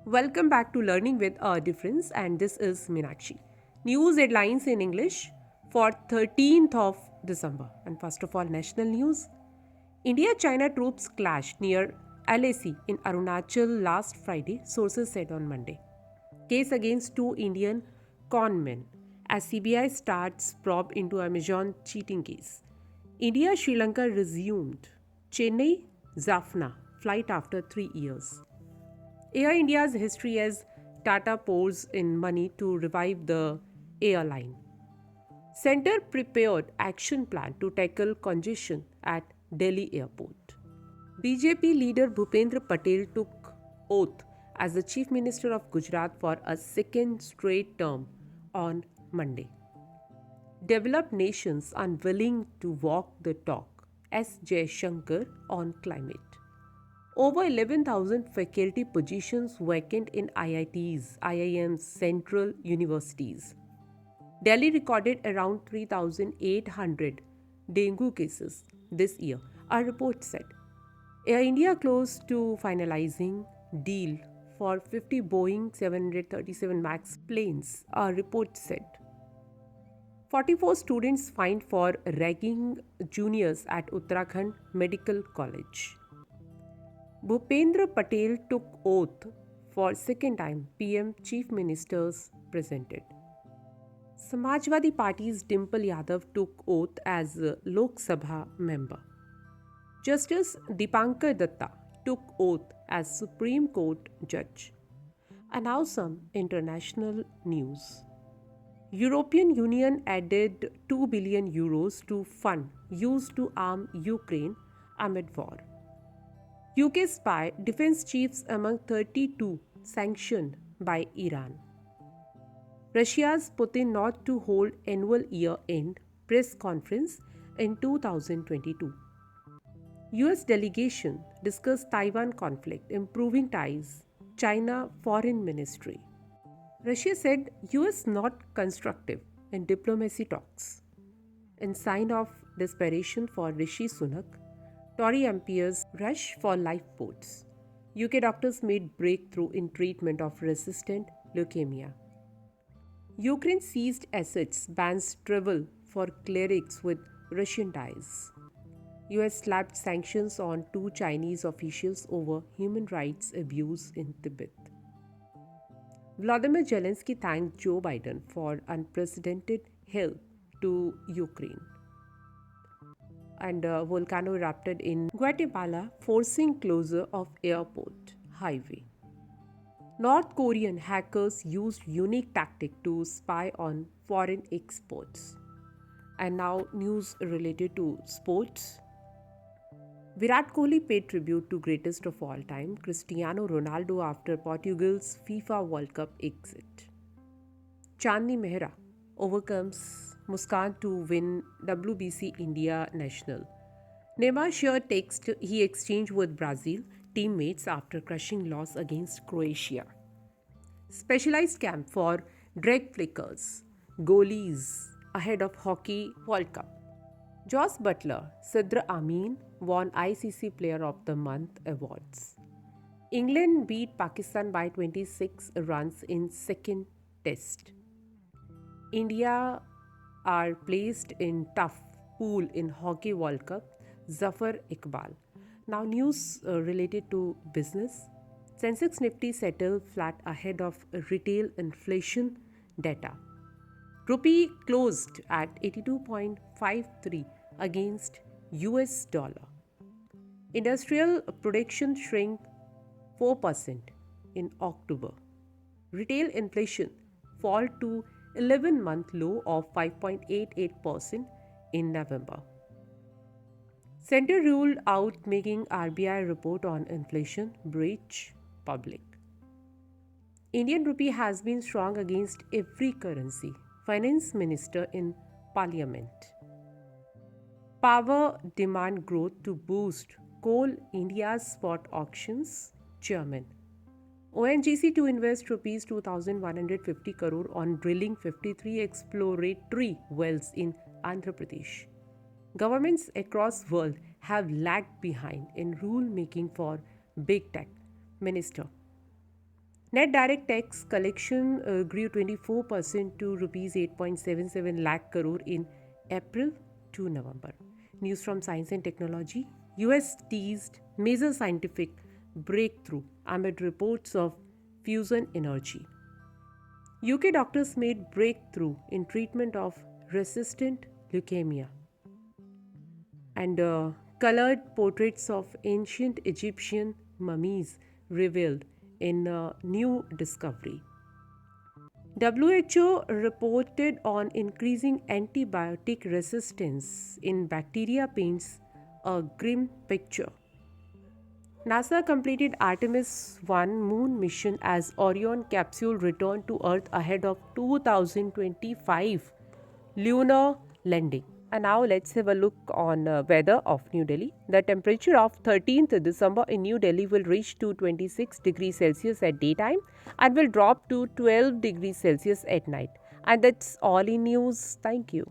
Welcome back to Learning with a Difference, and this is Meenakshi. News headlines in English for 13th of December. And first of all, national news. India-China troops clashed near LAC in Arunachal last Friday, sources said on Monday. Case against two Indian conmen as CBI starts probe into Amazon cheating case. India-Sri Lanka resumed Chennai Jaffna flight after 3 years. Air India's history as Tata pours in money to revive the airline. Centre prepared action plan to tackle congestion at Delhi airport. BJP leader Bhupendra Patel took oath as the Chief Minister of Gujarat for a second straight term on Monday. Developed nations unwilling to walk the talk. S. Shankar on climate. Over 11,000 faculty positions vacant in IITs, IIMs, central universities. Delhi recorded around 3,800 dengue cases this year, a report said. Air India close to finalizing deal for 50 Boeing 737 MAX planes, a report said. 44 students fined for ragging juniors at Uttarakhand Medical College. Bhupendra Patel took oath for second time, PM Chief Ministers presented. Samajwadi Party's Dimple Yadav took oath as Lok Sabha member. Justice Dipankar Datta took oath as Supreme Court judge. And now some international news. European Union added 2 billion euros to fund used to arm Ukraine amid war. UK spy defense chiefs among 32 sanctioned by Iran. Russia's Putin not to hold annual year-end press conference in 2022. US delegation discussed Taiwan conflict, improving ties. China Foreign Ministry. Russia said US not constructive in diplomacy talks. In sign of desperation for Rishi Sunak, Tory MPs rush for lifeboats. UK doctors made breakthrough in treatment of resistant leukemia. Ukraine seized assets, bans travel for clerics with Russian ties. US slapped sanctions on two Chinese officials over human rights abuse in Tibet. Vladimir Zelensky thanked Joe Biden for unprecedented help to Ukraine. And a volcano erupted in Guatemala, forcing closure of airport highway. North Korean hackers used unique tactic to spy on foreign exports. And now news related to sports. Virat Kohli paid tribute to greatest of all time, Cristiano Ronaldo after Portugal's FIFA World Cup exit. Chandni Mehra overcomes Muskan to win WBC India National. Neymar shared text he exchanged with Brazil teammates after crushing loss against Croatia. Specialized camp for drag flickers, goalies ahead of Hockey World Cup. Josh Butler, Sidra Amin won ICC Player of the Month awards. England beat Pakistan by 26 runs in second test. India are placed in tough pool in Hockey World Cup. Zafar Iqbal. Now news related to business. Sensex Nifty settled flat ahead of retail inflation data. Rupee closed at 82.53 against US dollar. Industrial production shrank 4% in October. Retail inflation fall to 11-month low of 5.88% in November. Center ruled out making RBI report on inflation breach public. Indian rupee has been strong against every currency. Finance Minister in Parliament. Power demand growth to boost Coal India's spot auctions. Chairman. ONGC to invest rupees 2,150 crore on drilling 53 exploratory wells in Andhra Pradesh. Governments across world have lagged behind in rule making for big tech. Minister. Net direct tax collection grew 24% to rupees 8.77 lakh crore in April to November. News from Science and Technology. US teased major scientific breakthrough amid reports of fusion energy. UK doctors made breakthrough in treatment of resistant leukemia. And colored portraits of ancient Egyptian mummies revealed in a new discovery. WHO reported on increasing antibiotic resistance in bacteria paints a grim picture. NASA completed Artemis 1 moon mission as Orion capsule returned to Earth ahead of 2025 lunar landing. And now let's have a look on weather of New Delhi. The temperature of 13th December in New Delhi will reach to 26 degrees Celsius at daytime and will drop to 12 degrees Celsius at night. And that's all in news. Thank you.